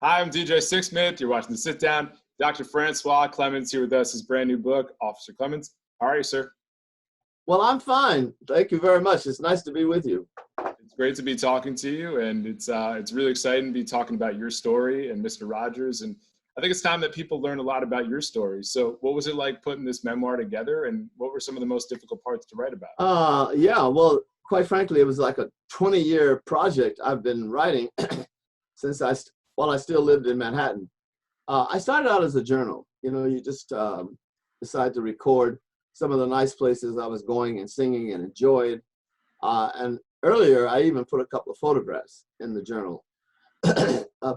Hi, I'm DJ Sixsmith. You're watching The Sit Down. Dr. François Clemmons here with us, his brand new book, Officer Clemmons. How are you, sir? Well, I'm fine. Thank you very much. It's nice to be with you. It's great to be talking to you, and it's really exciting to be talking about your story and Mr. Rogers. And I think it's time that people learn a lot about your story. So what was it like putting this memoir together, and what were some of the most difficult parts to write about? Yeah, well, quite frankly, it was like a 20-year project I've been writing since while I still lived in Manhattan. I started out as a journal. You know, you just decide to record some of the nice places I was going and singing and enjoyed. And earlier, I even put a couple of photographs in the journal.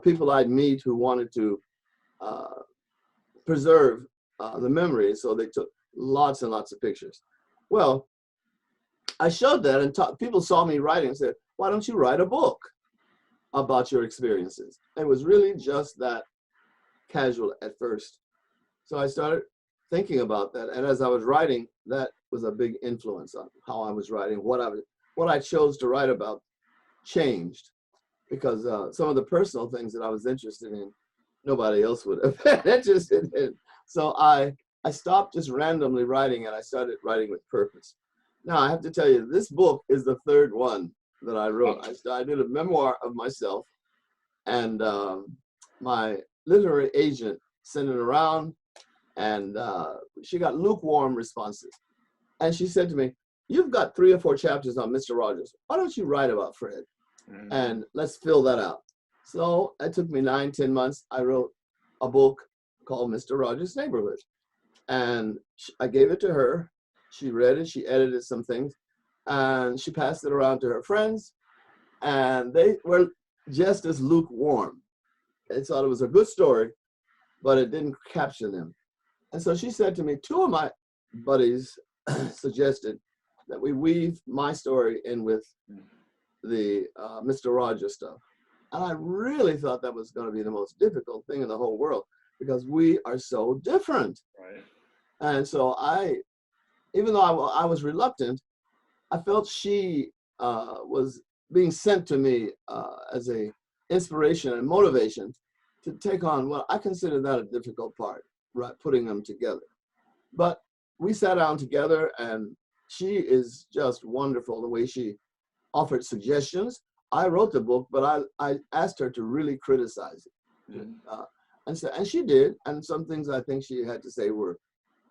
People I'd meet who wanted to preserve the memories, so they took lots and lots of pictures. Well, I showed that, and people saw me writing and said, why don't you write a book about your experiences? It was really just that casual at first. So I started thinking about that, and as I was writing, that was a big influence on how I was writing. What I chose to write about changed, because some of the personal things that I was interested in, nobody else would have been interested in. So I stopped just randomly writing, and I started writing with purpose. Now, I have to tell you, this book is the third one that I wrote. I did a memoir of myself, and my literary agent sent it around, and she got lukewarm responses. And she said to me, you've got 3 or 4 chapters on Mr. Rogers. Why don't you write about Fred? And let's fill that out. So it took me 9-10 months. I wrote a book called Mr. Rogers' Neighborhood. And I gave it to her. She read it, she edited some things, and she passed it around to her friends, and they were just as lukewarm. They thought it was a good story, but it didn't capture them. And so she said to me, 2 of my buddies suggested that we weave my story in with the Mr. Rogers stuff. And I really thought that was going to be the most difficult thing in the whole world, because we are so different. Right. And so even though I was reluctant, I felt she was being sent to me as a inspiration and motivation to take on what I consider that a difficult part, right? Putting them together. But we sat down together, and she is just wonderful the way she offered suggestions. I wrote the book, but I asked her to really criticize it. And she did. And some things I think she had to say were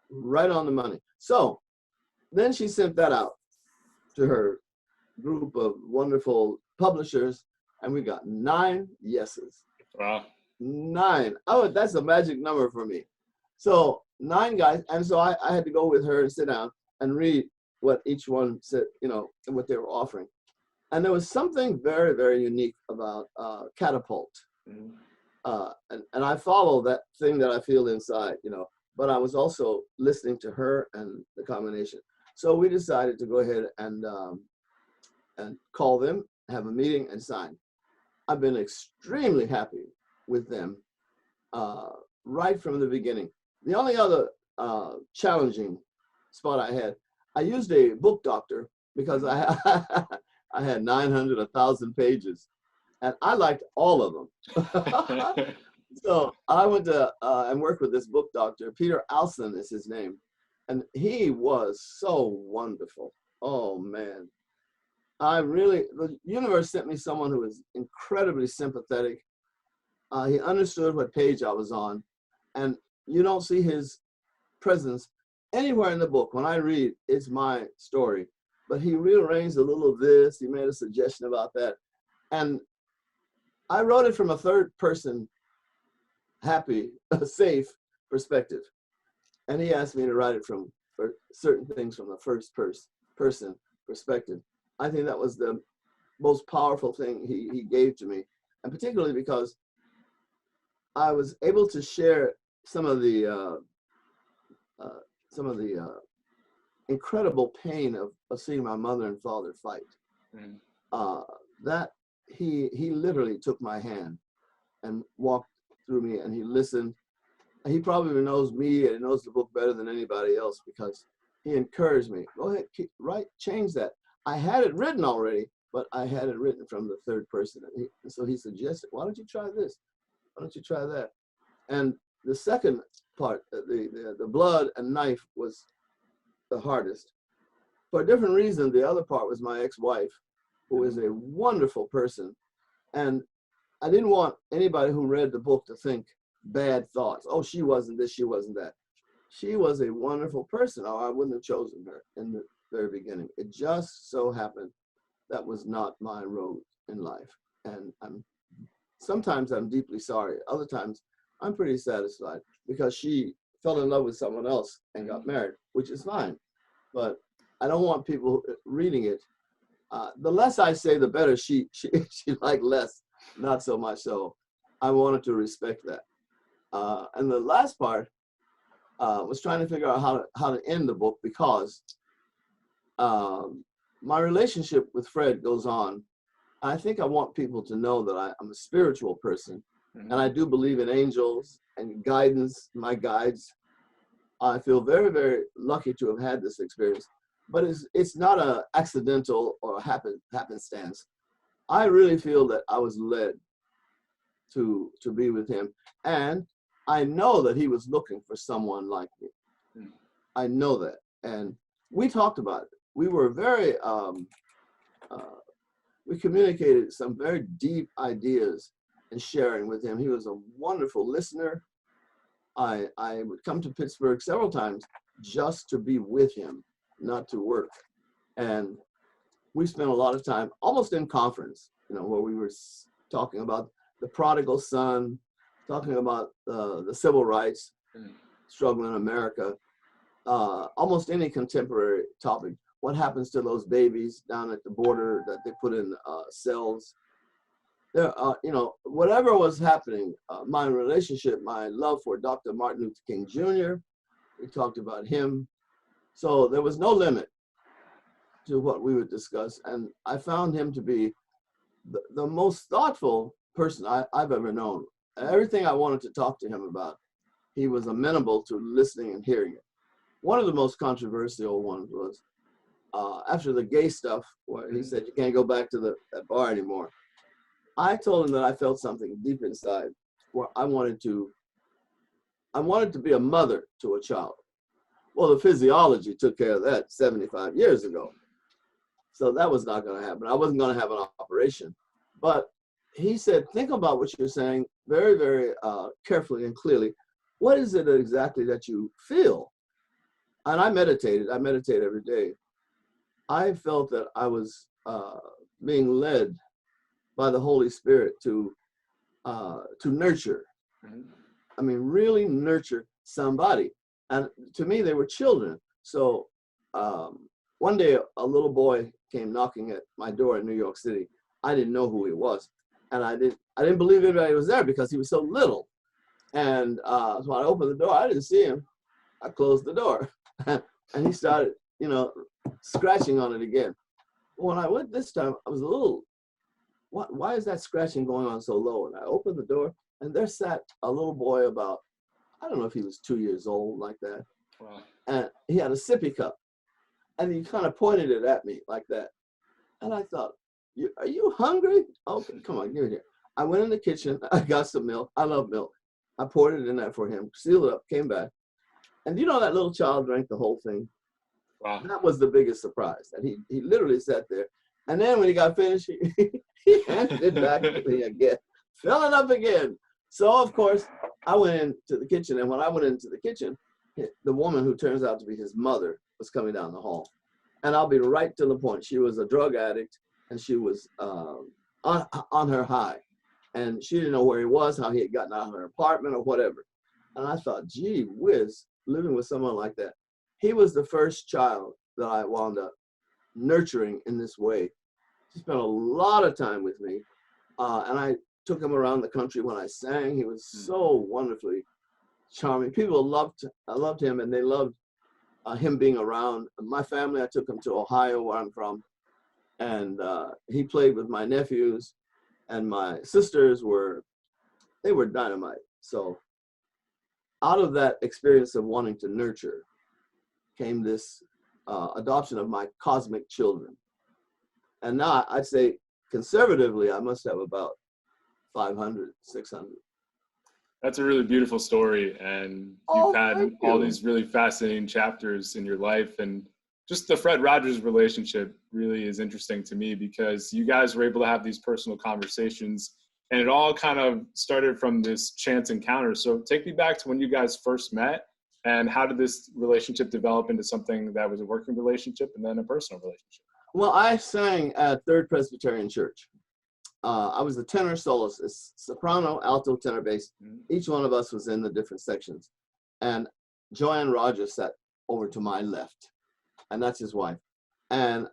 right on the money. So then she sent that out to her group of wonderful publishers, and we got 9 yeses. Wow. 9. Oh, that's a magic number for me. So 9 guys, and so I had to go with her and sit down and read what each one said, you know, and what they were offering. And there was something very, very unique about Catapult. And I follow that thing that I feel inside, you know, but I was also listening to her and the combination. So we decided to go ahead and call them, have a meeting, and sign. I've been extremely happy with them right from the beginning. The only other challenging spot I used a book doctor, because I had 900, 1,000 pages, and I liked all of them. So I went to and worked with this book doctor. Peter Alson is his name. And he was so wonderful. Oh, man. The universe sent me someone who was incredibly sympathetic. He understood what page I was on. And you don't see his presence anywhere in the book. When I read, it's my story. But he rearranged a little of this. He made a suggestion about that. And I wrote it from a third person, happy, safe perspective. And he asked me to write it from certain things from the first person perspective. I think that was the most powerful thing he gave to me, and particularly because I was able to share some of the incredible pain of seeing my mother and father fight. That he literally took my hand and walked through me, and he listened. He probably knows me and knows the book better than anybody else, because he encouraged me. Go ahead, change that. I had it written already, but I had it written from the third person. And so he suggested, why don't you try this? Why don't you try that? And the second part, the blood and knife was the hardest. For a different reason, the other part was my ex-wife, who is a wonderful person. And I didn't want anybody who read the book to think bad thoughts. Oh, she wasn't this, she wasn't that. She was a wonderful person, or I wouldn't have chosen her in the very beginning. It just so happened that was not my road in life. And sometimes I'm deeply sorry. Other times I'm pretty satisfied because she fell in love with someone else and got married, which is fine. But I don't want people reading it. The less I say, the better. She liked less, not so much. So I wanted to respect that. And the last part was trying to figure out how to end the book, because my relationship with Fred goes on. I think I want people to know that I'm a spiritual person, and I do believe in angels and guidance, my guides. I feel very, very lucky to have had this experience, but it's not an accidental or happenstance. I really feel that I was led to be with him, and I know that he was looking for someone like me. I know that, and we talked about it. We were very, we communicated some very deep ideas and sharing with him. He was a wonderful listener. I would come to Pittsburgh several times just to be with him, not to work. And we spent a lot of time almost in conference, where we were talking about the prodigal son, talking about the civil rights struggle in America, almost any contemporary topic. What happens to those babies down at the border that they put in cells? There, whatever was happening, my relationship, my love for Dr. Martin Luther King Jr., we talked about him. So there was no limit to what we would discuss. And I found him to be the most thoughtful person I've ever known. Everything I wanted to talk to him about, he was amenable to listening and hearing it. One of the most controversial ones was after the gay stuff, where he said, you can't go back to that bar anymore. I told him that I felt something deep inside where I wanted to be a mother to a child. Well, the physiology took care of that 75 years ago. So that was not going to happen. I wasn't going to have an operation. But he said, think about what you're saying very, very carefully and clearly. What is it exactly that you feel? And I meditated. I meditate every day. I felt that I was being led by the Holy Spirit to nurture. I mean, really nurture somebody. And to me, they were children. So one day, a little boy came knocking at my door in New York City. I didn't know who he was, and I didn't believe anybody was there because he was so little. And so I opened the door. I didn't see him. I closed the door, and he started, scratching on it again. When I went this time, I was a little, why is that scratching going on so low? And I opened the door, and there sat a little boy about, I don't know if he was 2 years old, like that. Wow. And he had a sippy cup, and he kind of pointed it at me like that. And I thought, are you hungry? Okay, come on, give it here. I went in the kitchen. I got some milk. I love milk. I poured it in there for him, sealed it up, came back. And that little child drank the whole thing. Wow. That was the biggest surprise. And he literally sat there. And then when he got finished, he handed it back to me again, filling up again. So, of course, I went into the kitchen. And when I went into the kitchen, the woman who turns out to be his mother was coming down the hall. And I'll be right to the point. She was a drug addict, and she was on her high. And she didn't know where he was, how he had gotten out of her apartment or whatever. And I thought, gee whiz, living with someone like that. He was the first child that I wound up nurturing in this way. He spent a lot of time with me. And I took him around the country when I sang. He was so wonderfully charming. People loved him, and they loved him being around. My family, I took him to Ohio, where I'm from. And he played with my nephews, and my sisters were dynamite. So out of that experience of wanting to nurture came this adoption of my cosmic children. And now I'd say conservatively, I must have about 500, 600. That's a really beautiful story, and Oh, you've had thank all you. these really fascinating chapters in your life. And just the Fred Rogers relationship really is interesting to me because you guys were able to have these personal conversations, and it all kind of started from this chance encounter. So take me back to when you guys first met, and how did this relationship develop into something that was a working relationship and then a personal relationship? Well, I sang at Third Presbyterian Church. I was the tenor soloist, it's soprano, alto, tenor, bass. Each one of us was in the different sections. And Joanne Rogers sat over to my left, and that's his wife. And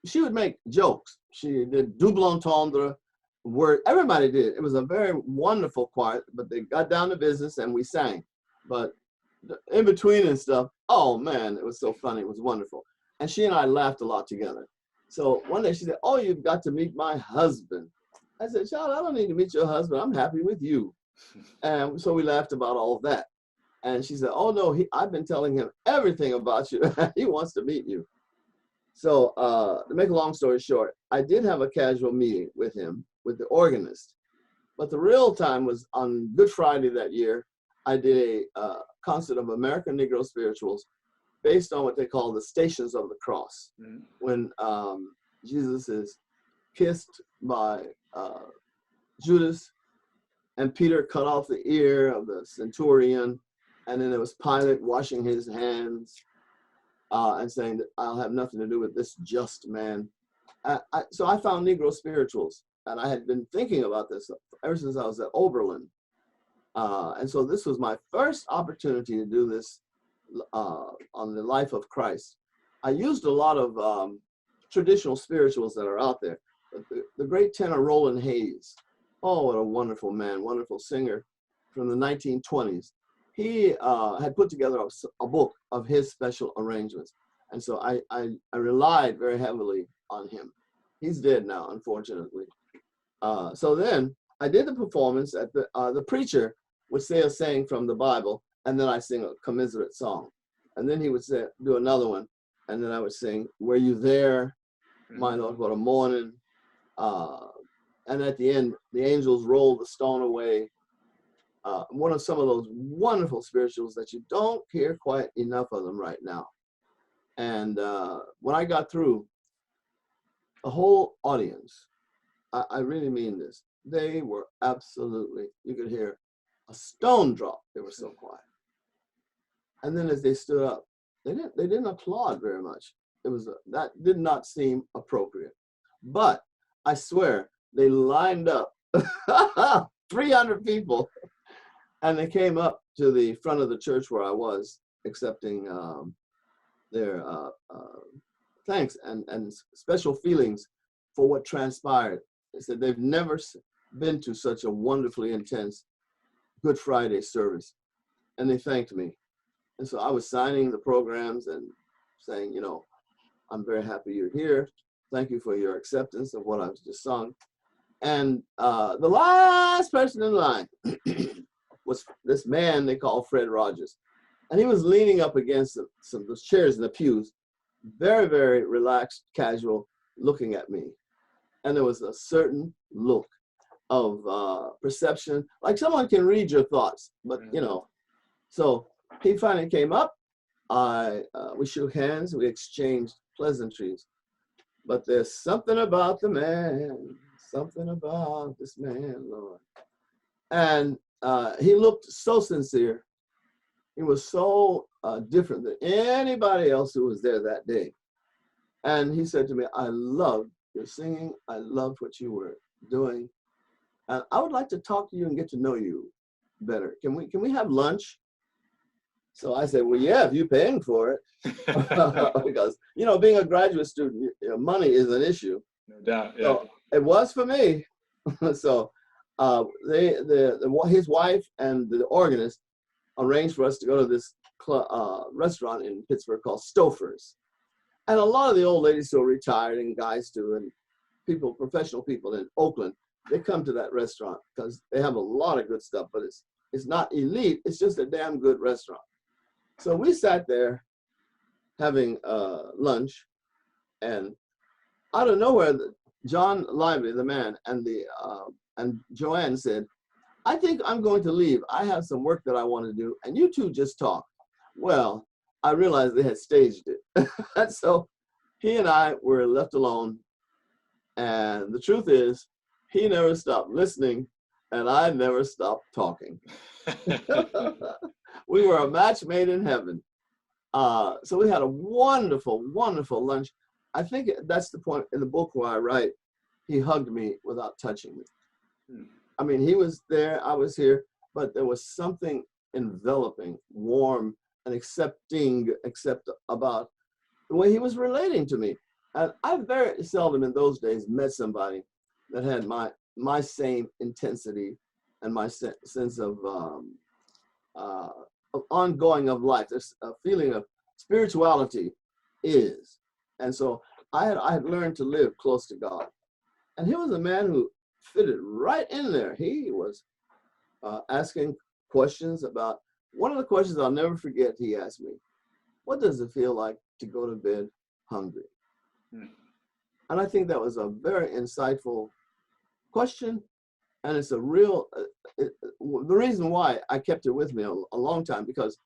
she would make jokes. She did double entendre word. Everybody did. It was a very wonderful choir, but they got down to business and we sang. But in between and stuff, oh man, it was so funny. It was wonderful. And she and I laughed a lot together. So one day she said, "Oh, you've got to meet my husband." I said, "Child, I don't need to meet your husband. I'm happy with you." And so we laughed about all of that. And she said, "Oh no, I've been telling him everything about you. He wants to meet you." So to make a long story short, I did have a casual meeting with him, with the organist. But the real time was on Good Friday that year. I did a concert of American Negro spirituals based on what they call the Stations of the Cross. When Jesus is kissed by Judas, and Peter cut off the ear of the centurion, and then there was Pilate washing his hands and saying that I'll have nothing to do with this just man. So I found Negro spirituals, and I had been thinking about this ever since I was at Oberlin. And so this was my first opportunity to do this on the life of Christ. I used a lot of traditional spirituals that are out there. The great tenor Roland Hayes, oh, what a wonderful man, wonderful singer from the 1920s. He had put together a book of his special arrangements. And so I relied very heavily on him. He's dead now, unfortunately. So then I did the performance at the preacher would say a saying from the Bible, and then I sing a commiserate song. And then he would do another one, and then I would sing, "Were you there? My Lord, what a morning." And at the end, the angels rolled the stone away. One of some of those wonderful spirituals that you don't hear quite enough of them right now. And when I got through, the whole audience, I really mean this, they were absolutely, you could hear a stone drop. They were so quiet. And then as they stood up, they didn't applaud very much. That did not seem appropriate. But I swear, they lined up 300 people, and they came up to the front of the church where I was accepting their thanks and special feelings for what transpired. They said they've never been to such a wonderfully intense Good Friday service, and they thanked me. And so I was signing the programs and saying, you know, I'm very happy you're here. Thank you for your acceptance of what I've just sung. And the last person in line was this man they call Fred Rogers. And he was leaning up against some of those chairs in the pews, very, very relaxed, casual, looking at me. And there was a certain look of perception, like someone can read your thoughts, but you know. So he finally came up. We shook hands, we exchanged pleasantries. But there's something about the man, something about this man, Lord. And he looked so sincere. He was so different than anybody else who was there that day. And he said to me, "I loved your singing. I loved what you were doing. And I would like to talk to you and get to know you better. Can we have lunch?" So I said, "Well, yeah, if you're paying for it." Because, you know, being a graduate student, you know, money is an issue. No doubt, yeah. So it was for me. So his wife and the organist arranged for us to go to this restaurant in Pittsburgh called Stouffer's. And a lot of the old ladies who are retired, and guys too, and people, professional people in Oakland, they come to that restaurant because they have a lot of good stuff, but it's not elite, it's just a damn good restaurant. So we sat there having lunch, and out of nowhere, John Lively, the man, and Joanne said, I think I'm going to leave. I have some work that I want to do, and you two just talk. Well, I realized they had staged it. And so he and I were left alone. And the truth is, he never stopped listening, and I never stopped talking. We were a match made in heaven. So we had a wonderful, wonderful lunch. I think that's the point in the book where I write, he hugged me without touching me. I mean, he was there, I was here, but there was something enveloping, warm, and accepting about the way he was relating to me. And I very seldom in those days met somebody that had my same intensity and my sense of ongoing of life. There's a feeling of spirituality is. And so I had learned to live close to God. And he was a man who fitted right in there. He was asking questions about, one of the questions I'll never forget, he asked me, what does it feel like to go to bed hungry? And I think that was a very insightful question. And it's a real, the reason why I kept it with me a long time, because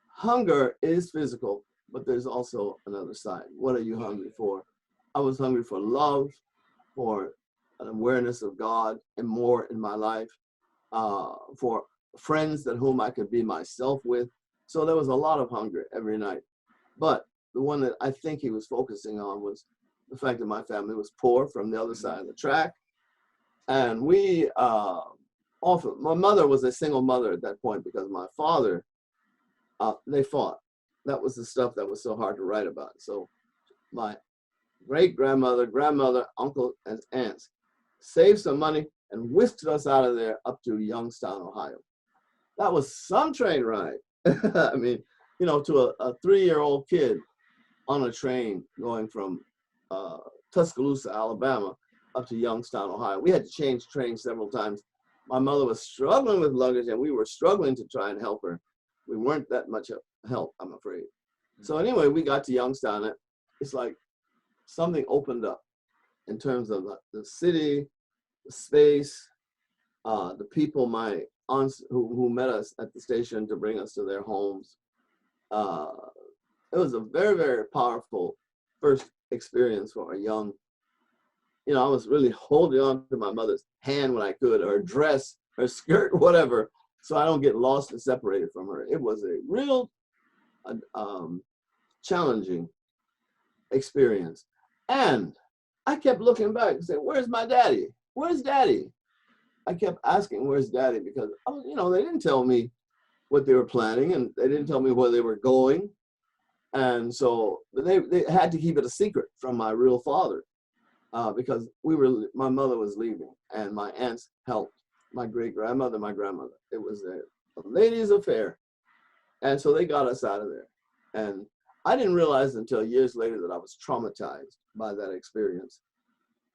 hunger is physical, but there's also another side. What are you hungry for? I was hungry for love, for an awareness of God and more in my life, for friends that whom I could be myself with. So there was a lot of hunger every night. But the one that I think he was focusing on was the fact that my family was poor from the other side of the track. And we often, my mother was a single mother at that point because my father, they fought. That was the stuff that was so hard to write about. So my great-grandmother, grandmother, uncle, and aunts saved some money and whisked us out of there up to Youngstown, Ohio. That was some train ride. I mean, you know, to a 3-year-old kid on a train going from Tuscaloosa, Alabama, up to Youngstown, Ohio. We had to change trains several times. My mother was struggling with luggage, and we were struggling to try and help her. We weren't that much help, I'm afraid. So anyway, we got to Youngstown. And it's like something opened up in terms of the city, the space, the people, my aunts who met us at the station to bring us to their homes. It was a very, very powerful first experience for a young, you know, I was really holding on to my mother's hand when I could, or her dress, her skirt, whatever, so I don't get lost and separated from her. It was a real challenging experience. And I kept looking back and saying, where's my daddy? Where's daddy? I kept asking, where's daddy? Because, you know, they didn't tell me what they were planning, and they didn't tell me where they were going. And so they had to keep it a secret from my real father, because my mother was leaving, and my aunts helped my great-grandmother, my grandmother. It was a ladies' affair. And so they got us out of there. And I didn't realize until years later that I was traumatized by that experience.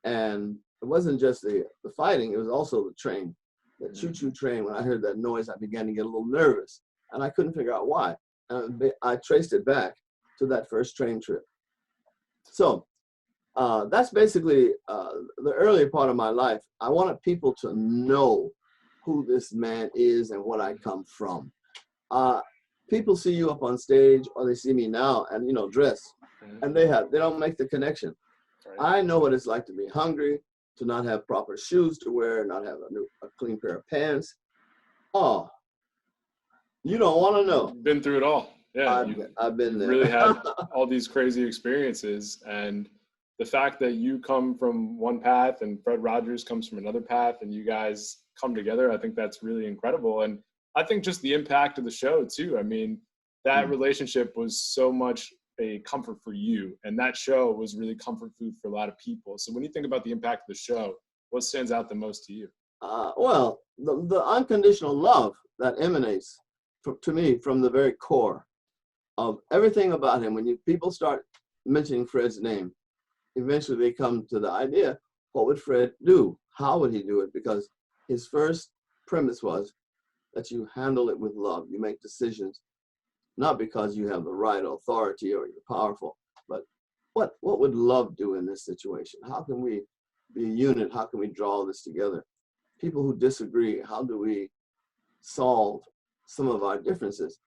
And it wasn't just the fighting, it was also the train, the choo-choo train. When I heard that noise, I began to get a little nervous, and I couldn't figure out why. And I traced it back to that first train trip. So that's basically the earlier part of my life. I wanted people to know who this man is and what I come from. People see you up on stage, or they see me now and, you know, dress, and they don't make the connection. Right. I know what it's like to be hungry, to not have proper shoes to wear, not have a clean pair of pants. Oh, you don't want to know. Been through it all. Yeah, I've been there. Really had all these crazy experiences, and the fact that you come from one path and Fred Rogers comes from another path, and you guys come together, I think that's really incredible. And I think just the impact of the show too. I mean, that relationship was so much a comfort for you, and that show was really comfort food for a lot of people. So when you think about the impact of the show, what stands out the most to you? Well, the unconditional love that emanates to me from the very core of everything about him. When people start mentioning Fred's name, eventually they come to the idea, what would Fred do? How would he do it? Because his first premise was that you handle it with love. You make decisions, not because you have the right authority or you're powerful, but what would love do in this situation? How can we be a unit? How can we draw this together? people who disagree, how do we solve some of our differences?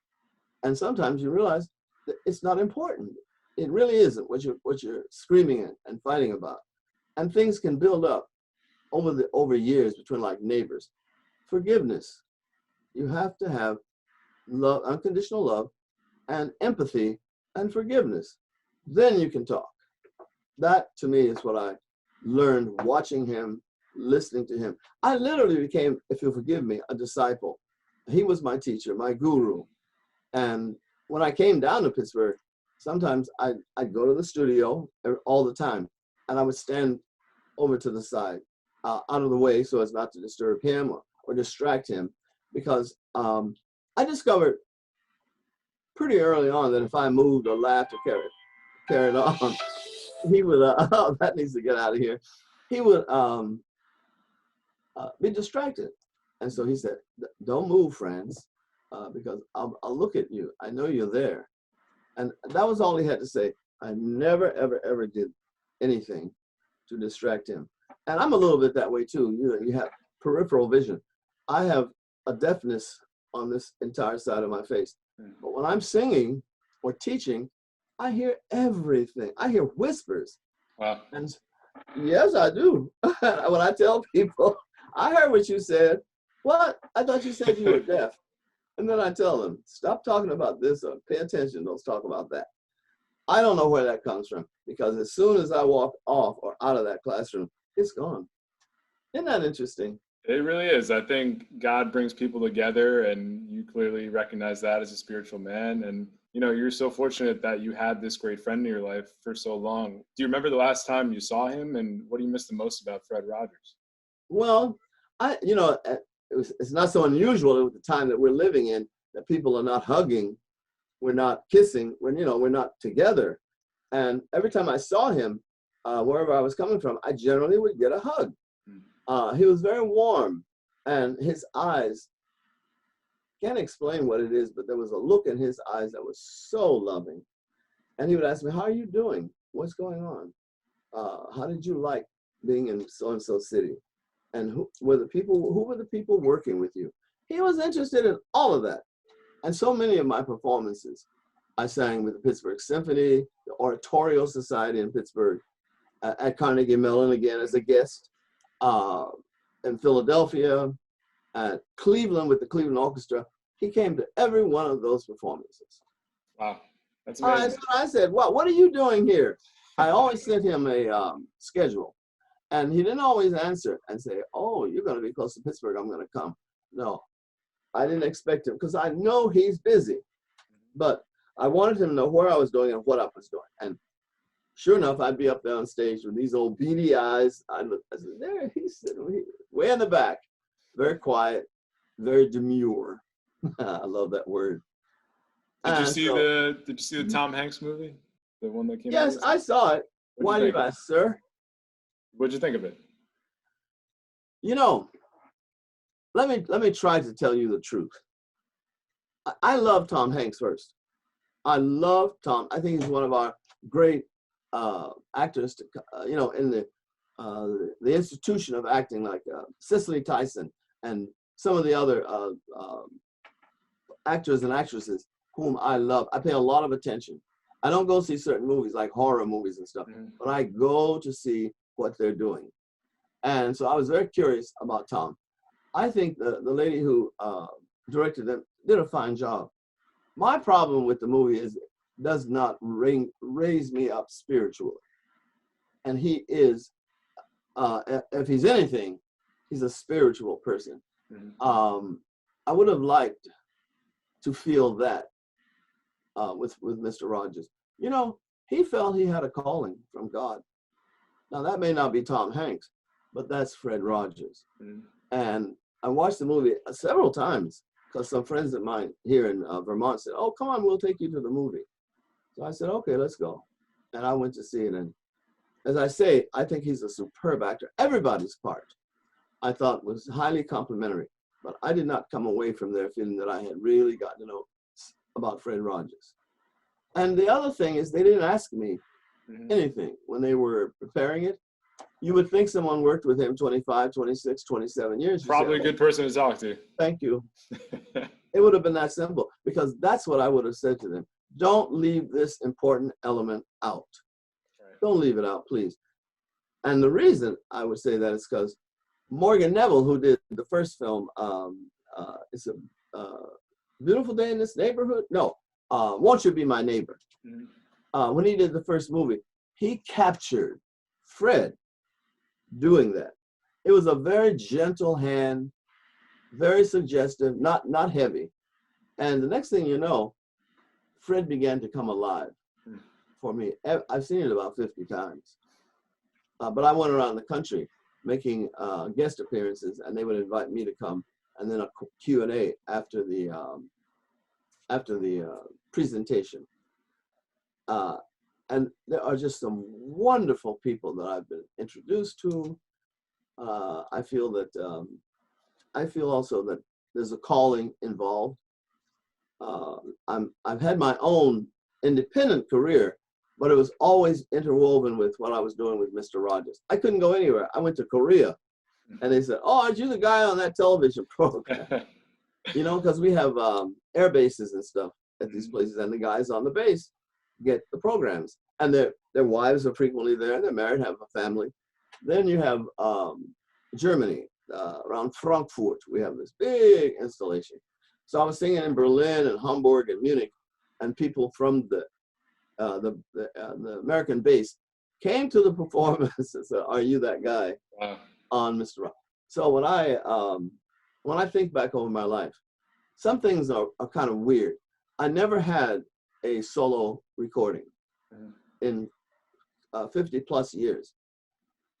And sometimes you realize that it's not important. It really isn't what you're screaming and fighting about. And things can build up over years between like neighbors. Forgiveness. You have to have love, unconditional love, and empathy and forgiveness. Then you can talk. That to me is what I learned watching him, listening to him. I literally became, if you'll forgive me, a disciple. He was my teacher, my guru. And when I came down to Pittsburgh, sometimes I'd go to the studio all the time, and I would stand over to the side, out of the way so as not to disturb him or distract him, because I discovered pretty early on that if I moved or laughed or carried on, he would, oh, that needs to get out of here. He would be distracted. And so he said, don't move, friends, because I'll look at you. I know you're there. And that was all he had to say. I never, ever, ever did anything to distract him. And I'm a little bit that way too. You have peripheral vision. I have a deafness on this entire side of my face. But when I'm singing or teaching, I hear everything. I hear whispers. Wow. And yes, I do. When I tell people, I heard what you said. What? I thought you said you were deaf. And then I tell them, stop talking about this or pay attention. Don't talk about that. I don't know where that comes from, because as soon as I walk off or out of that classroom, it's gone. Isn't that interesting? It really is. I think God brings people together, and you clearly recognize that as a spiritual man. And, you know, you're so fortunate that you had this great friend in your life for so long. Do you remember the last time you saw him, and what do you miss the most about Fred Rogers? Well, it's not so unusual at the time that we're living in that people are not hugging, we're not kissing, we're not together. And every time I saw him, wherever I was coming from, I generally would get a hug. He was very warm, and his eyes, can't explain what it is, but there was a look in his eyes that was so loving. And he would ask me, how are you doing? What's going on? How did you like being in so-and-so city? And who were the people working with you? He was interested in all of that. And so many of my performances, I sang with the Pittsburgh Symphony, the Oratorio Society in Pittsburgh, at Carnegie Mellon again as a guest, in Philadelphia, at Cleveland with the Cleveland Orchestra. He came to every one of those performances. Wow, that's amazing. I said, wow, what are you doing here? I always sent him a schedule. And he didn't always answer and say, oh, you're going to be close to Pittsburgh, I'm going to come. No, I didn't expect him, because I know he's busy. But I wanted him to know where I was doing and what I was doing. And sure enough, I'd be up there on stage with these old beady eyes. I said, there, he's sitting way in the back, very quiet, very demure. I love that word. Did you see the Tom Hanks movie? The one that came out? Yes, I saw it. Why do you ask, sir? What'd you think of it? You know, let me try to tell you the truth. I love Tom Hanks first. I love Tom. I think he's one of our great actors to, in the institution of acting, like Cicely Tyson and some of the other actors and actresses whom I love. I pay a lot of attention. I don't go see certain movies like horror movies and stuff, but I go to see what they're doing. And so I was very curious about Tom. I think the lady who directed them did a fine job. My problem with the movie is it does not raise me up spiritually. And he is, if he's anything, he's a spiritual person. I would have liked to feel that with Mr. Rogers. You know, he felt he had a calling from God. Now, that may not be Tom Hanks, but that's Fred Rogers. And I watched the movie several times because some friends of mine here in Vermont said, oh, come on, we'll take you to the movie. So I said, okay, let's go. And I went to see it. And as I say, I think he's a superb actor. Everybody's part, I thought, was highly complimentary. But I did not come away from there feeling that I had really gotten to know about Fred Rogers. And the other thing is they didn't ask me anything when they were preparing it. You would think someone worked with him 25, 26, 27 years. Probably a good person to talk to. Thank you. It would have been that simple, because that's what I would have said to them. Don't leave this important element out. Right. Don't leave it out, please. And the reason I would say that is because Morgan Neville, who did the first film, it's a Beautiful Day in This Neighborhood? No, Won't You Be My Neighbor? Mm-hmm. When he did the first movie, he captured Fred doing that. It was a very gentle hand, very suggestive, not heavy. And the next thing you know, Fred began to come alive for me. I've seen it about 50 times. But I went around the country making guest appearances, and they would invite me to come, and then a Q&A after the presentation. And there are just some wonderful people that I've been introduced to. I feel also that there's a calling involved. I've had my own independent career, but it was always interwoven with what I was doing with Mr. Rogers. I couldn't go anywhere. I went to Korea, and they said, "Oh, aren't you the guy on that television program?" You know, because we have air bases and stuff at these places, and the guys on the base get the programs, and their wives are frequently there. They're married, have a family. Then you have Germany, around Frankfurt. We have this big installation. So I was singing in Berlin and Hamburg and Munich, and people from the American base came to the performance and said, "Are you that guy?" Wow. On Mr. Rock. So when I think back over my life, some things are kind of weird. I never had a solo recording in 50 plus years,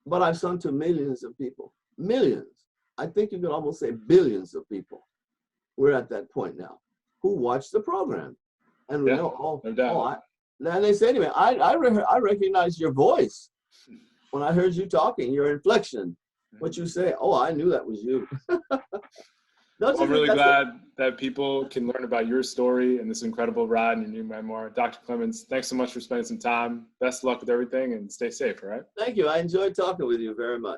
but I've sung to millions of people, millions. I think you could almost say billions of people. We're at that point now who watch the program, and we know, and they say to me, I recognize your voice when I heard you talking, your inflection, what you say. Oh, I knew that was you. I'm really glad that people can learn about your story and this incredible ride in your new memoir. Dr. Clemmons, thanks so much for spending some time. Best of luck with everything, and stay safe, all right? Thank you. I enjoyed talking with you very much.